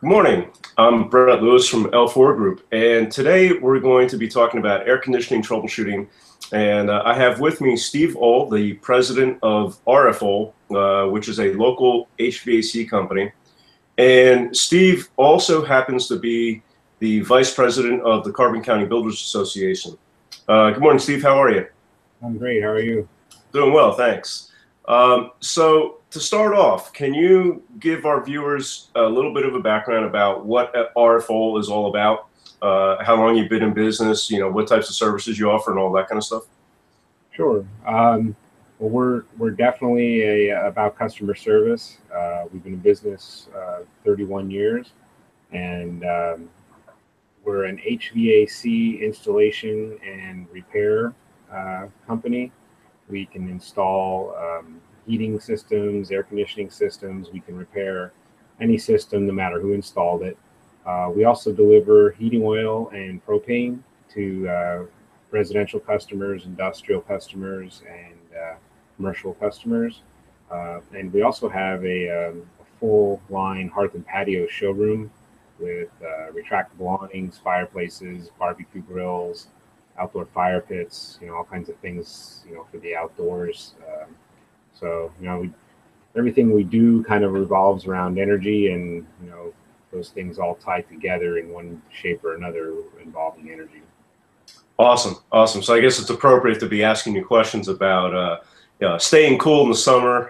Good morning. I'm Brett Lewis from L4 Group, and today we're going to be talking about air conditioning troubleshooting. And I have with me Steve Ohl, the president of RF Ohl, which is a local HVAC company. And Steve also happens to be the vice president of the Carbon County Builders Association. Good morning, Steve. How are you? I'm great. How are you? Doing well, thanks. So to start off, can you give our viewers a little bit of a background about what RF Ohl is all about, how long you've been in business, what types of services you offer and all that kind of stuff? Sure. Well, we're definitely about customer service. We've been in business 31 years, and we're an HVAC installation and repair company. We can install heating systems, air conditioning systems. We can repair any system, no matter who installed it. We also deliver heating oil and propane to residential customers, industrial customers, and commercial customers. And we also have a full line hearth and patio showroom with retractable awnings, fireplaces, barbecue grills, outdoor fire pits, all kinds of things, for the outdoors. So, everything we do kind of revolves around energy, and, those things all tie together in one shape or another involving energy. Awesome. Awesome. So I guess it's appropriate to be asking you questions about, staying cool in the summer,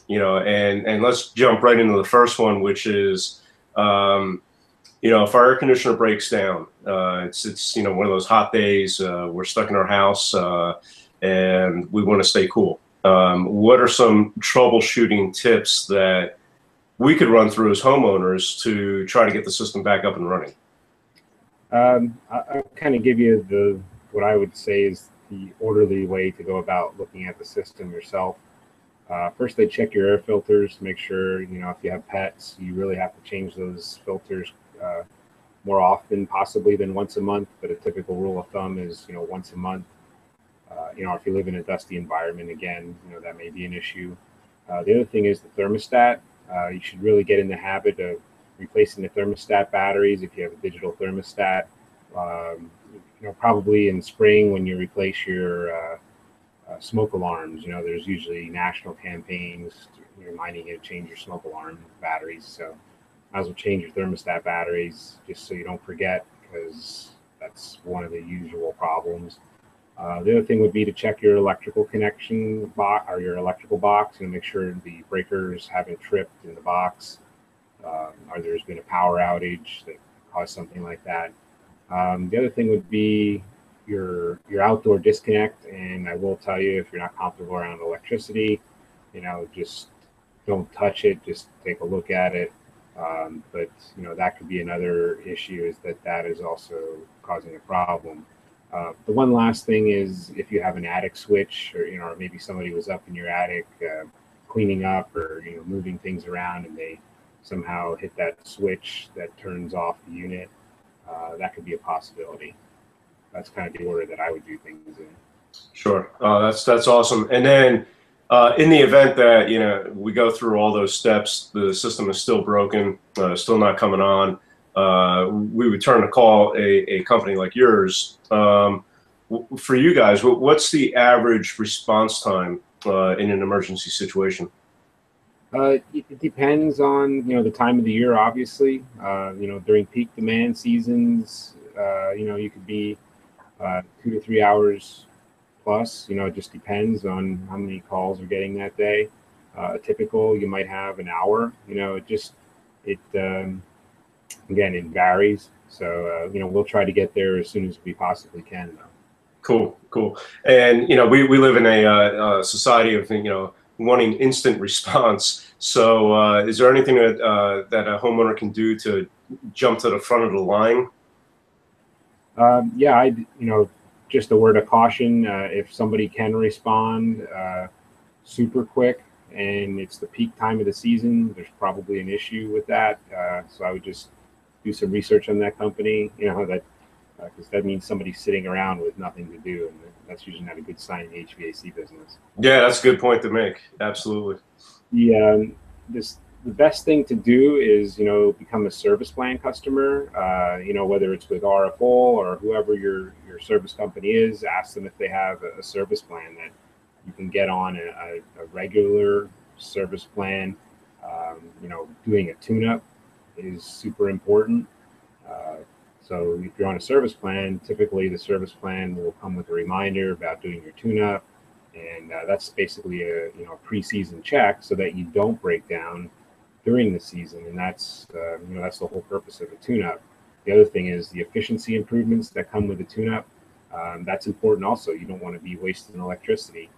and let's jump right into the first one, which is, if our air conditioner breaks down, it's one of those hot days, we're stuck in our house, and we want to stay cool. What are some troubleshooting tips that we could run through as homeowners to try to get the system back up and running? I'll kind of give you what I would say is the orderly way to go about looking at the system yourself. First, they check your air filters to make sure, if you have pets, you really have to change those filters more often possibly than once a month, but a typical rule of thumb is, once a month. If you live in a dusty environment, again, that may be an issue. The other thing is the thermostat. You should really get in the habit of replacing the thermostat batteries if you have a digital thermostat. Probably in spring when you replace your smoke alarms. There's usually national campaigns reminding you to change your smoke alarm batteries. So might as well change your thermostat batteries just so you don't forget, because that's one of the usual problems. The other thing would be to check your electrical connection box or your electrical box and make sure the breakers haven't tripped in the box, or there's been a power outage that caused something like that. The other thing would be your outdoor disconnect, and I will tell you, if you're not comfortable around electricity, just don't touch it, just take a look at it. But that could be another issue, is that is also causing a problem. The one last thing is, if you have an attic switch, or maybe somebody was up in your attic cleaning up or moving things around, and they somehow hit that switch that turns off the unit, that could be a possibility. That's kind of the order that I would do things in. Sure. That's awesome. And then in the event that we go through all those steps, the system is still broken, still not coming on, we would turn to call a company like yours. For you guys, what's the average response time in an emergency situation? It depends on the time of the year, obviously. During peak demand seasons, you could be 2 to 3 hours plus. It just depends on how many calls you're getting that day. Typical, you might have an hour. Again, it varies. So we'll try to get there as soon as we possibly can, though. Cool. And we live in a society of wanting instant response. So is there anything that a homeowner can do to jump to the front of the line? Yeah, just a word of caution. If somebody can respond super quick and it's the peak time of the season, there's probably an issue with that. So I would just do some research on that company, because that means somebody's sitting around with nothing to do, and that's usually not a good sign in the HVAC business. Yeah, that's a good point to make. Absolutely. The the best thing to do is, become a service plan customer. Whether it's with RFO or whoever your service company is, ask them if they have a service plan that you can get on a regular service plan. Doing a tune-up is super important. So if you're on a service plan, typically the service plan will come with a reminder about doing your tune-up, and that's basically a pre-season check so that you don't break down during the season, and that's that's the whole purpose of a tune-up. The other thing is the efficiency improvements that come with a tune-up. That's important also. You don't want to be wasting electricity,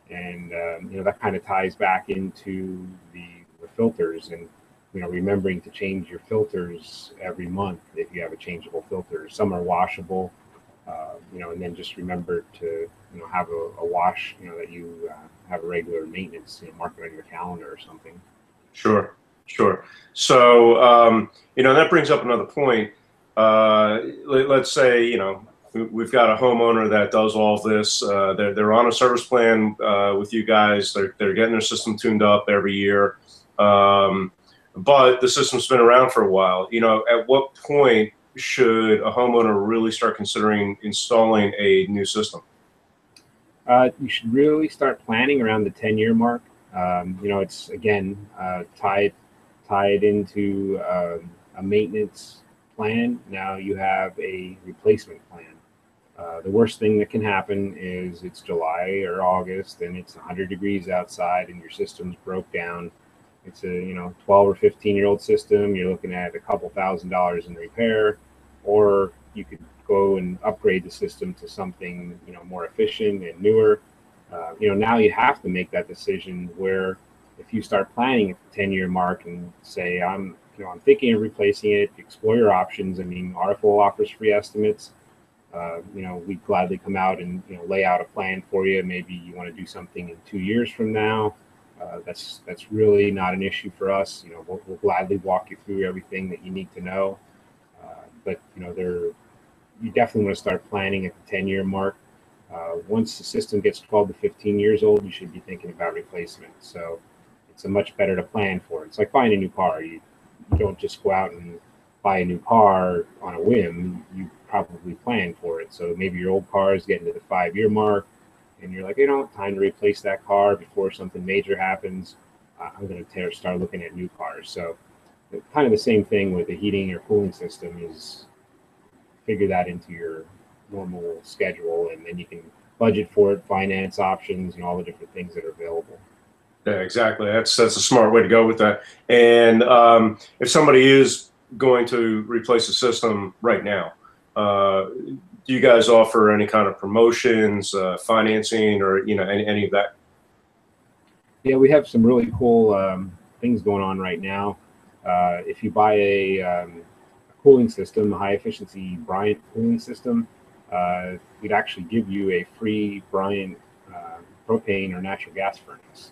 and that kind of ties back into the filters, and remembering to change your filters every month if you have a changeable filter. Some are washable, and then just remember to have a wash, that you have a regular maintenance, mark it on your calendar or something. Sure. So that brings up another point. Let's say we've got a homeowner that does all of this. They're on a service plan with you guys. They're getting their system tuned up every year. But the system's been around for a while. At what point should a homeowner really start considering installing a new system? You should really start planning around the 10-year mark. It's again tied into a maintenance plan. Now you have a replacement plan. The worst thing that can happen is it's July or August and it's 100 degrees outside and your system's broke down. It's a 12 or 15-year-old system. You're looking at a couple $1,000s in repair, or you could go and upgrade the system to something more efficient and newer. Now you have to make that decision where if you start planning at the 10-year mark and say I'm thinking of replacing it, explore your options. I mean, RFO offers free estimates. We gladly come out and lay out a plan for you. Maybe you want to do something in 2 years from now. That's really not an issue for us. We'll gladly walk you through everything that you need to know. But you definitely want to start planning at the 10-year mark. Once the system gets 12 to 15 years old, you should be thinking about replacement. So it's a much better to plan for. It's like buying a new car. You don't just go out and buy a new car on a whim. You probably plan for it. So maybe your old car is getting to the 5-year mark, and you're like, time to replace that car before something major happens. I'm going to start looking at new cars. So kind of the same thing with the heating or cooling system is figure that into your normal schedule, and then you can budget for it, finance options, all the different things that are available. Yeah, exactly. That's a smart way to go with that. And if somebody is going to replace a system right now, do you guys offer any kind of promotions, financing, or any of that? Yeah, we have some really cool things going on right now. If you buy a cooling system, a high efficiency Bryant cooling system, we'd actually give you a free Bryant propane or natural gas furnace.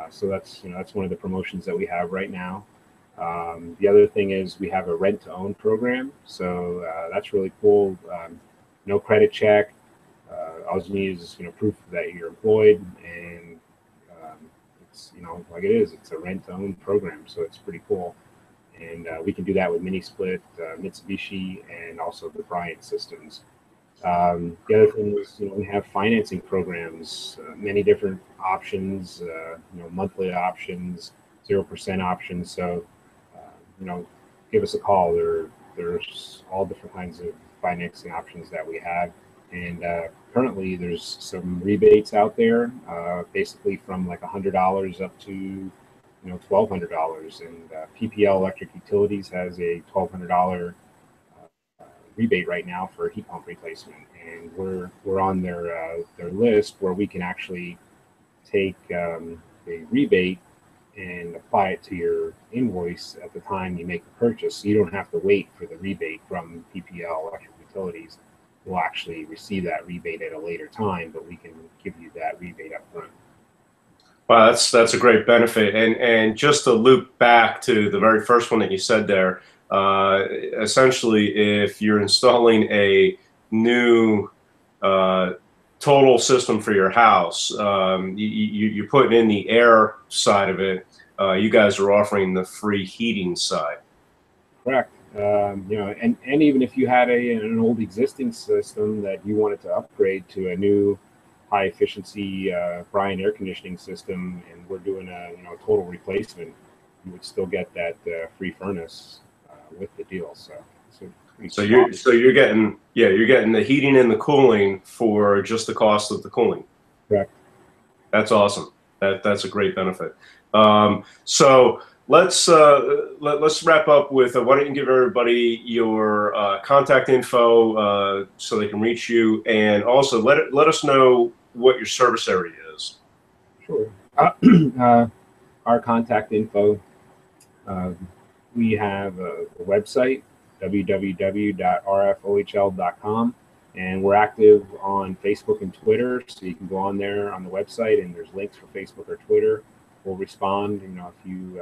So that's one of the promotions that we have right now. The other thing is we have a rent to own program. So that's really cool. No credit check. All you need is proof that you're employed, and it's like it is. It's a rent to own program, so it's pretty cool. And we can do that with mini split, Mitsubishi, and also the Bryant systems. The other thing is we have financing programs, many different options. Monthly options, 0% options. So give us a call. There's all different kinds of financing options that we have, and currently there's some rebates out there, basically from like $100 up to $1,200, and PPL Electric Utilities has a $1,200 rebate right now for heat pump replacement, and we're on their list where we can actually take a rebate and apply it to your invoice at the time you make the purchase, so you don't have to wait for the rebate from PPL Electric Utilities. We'll actually receive that rebate at a later time, but we can give you that rebate up front. Wow, that's a great benefit. And just to loop back to the very first one that you said there, essentially, if you're installing a new total system for your house, you're putting in the air side of it. you guys are offering the free heating side. Correct. You know, and even if you had an old existing system that you wanted to upgrade to a new high efficiency Bryan air conditioning system, and we're doing a total replacement, you would still get that free furnace with the deal. So you're getting the heating and the cooling for just the cost of the cooling. Correct. That's awesome. That's a great benefit. So let's wrap up with why don't you give everybody your contact info so they can reach you, and also let us know what your service area is. Sure. Our contact info. We have a website, www.rfohl.com, and we're active on Facebook and Twitter, so you can go on there on the website, and there's links for Facebook or Twitter. We'll respond, if you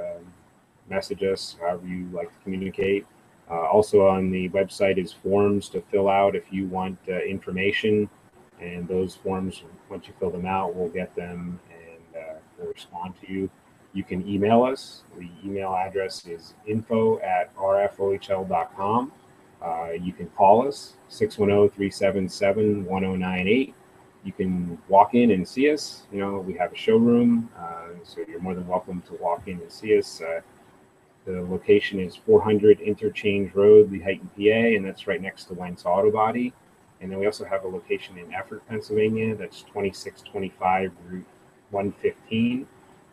message us, however you like to communicate. Also on the website is forms to fill out if you want information, and those forms, once you fill them out, we'll get them and we'll respond to you. You can email us. The email address is info@rfohl.com. You can call us, 610-377-1098. You can walk in and see us. We have a showroom, so you're more than welcome to walk in and see us. The location is 400 Interchange Road, Lehigh, PA, and that's right next to Wentz Auto Body. And then we also have a location in Effort, Pennsylvania. That's 2625 Route 115.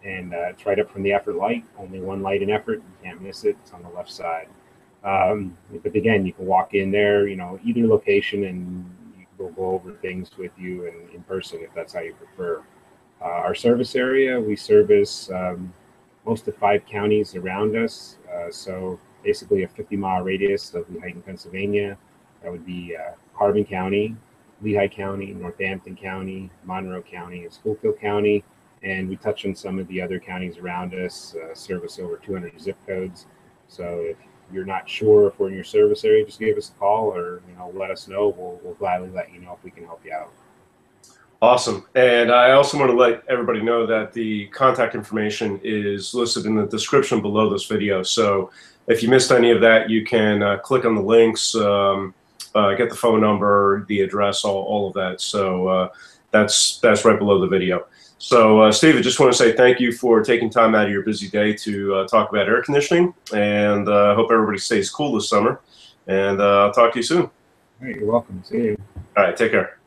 And it's right up from the Effort light. Only one light in Effort. You can't miss it. It's on the left side. But again, you can walk in there, either location, and we'll go over things with you in person if that's how you prefer. Our service area, we service most of 5 counties around us. So basically a 50-mile radius of Lehigh, Pennsylvania. That would be Carbon County, Lehigh County, Northampton County, Monroe County, and Schuylkill County. And we touch on some of the other counties around us, service over 200 zip codes. So if you're not sure if we're in your service area, just give us a call or let us know. We'll gladly let you know if we can help you out. Awesome. And I also want to let everybody know that the contact information is listed in the description below this video. So if you missed any of that, you can click on the links, get the phone number, the address, all of that. So that's right below the video. So Steve, I just want to say thank you for taking time out of your busy day to talk about air conditioning, and I hope everybody stays cool this summer. And I'll talk to you soon. All right, you're welcome. See you. All right, take care.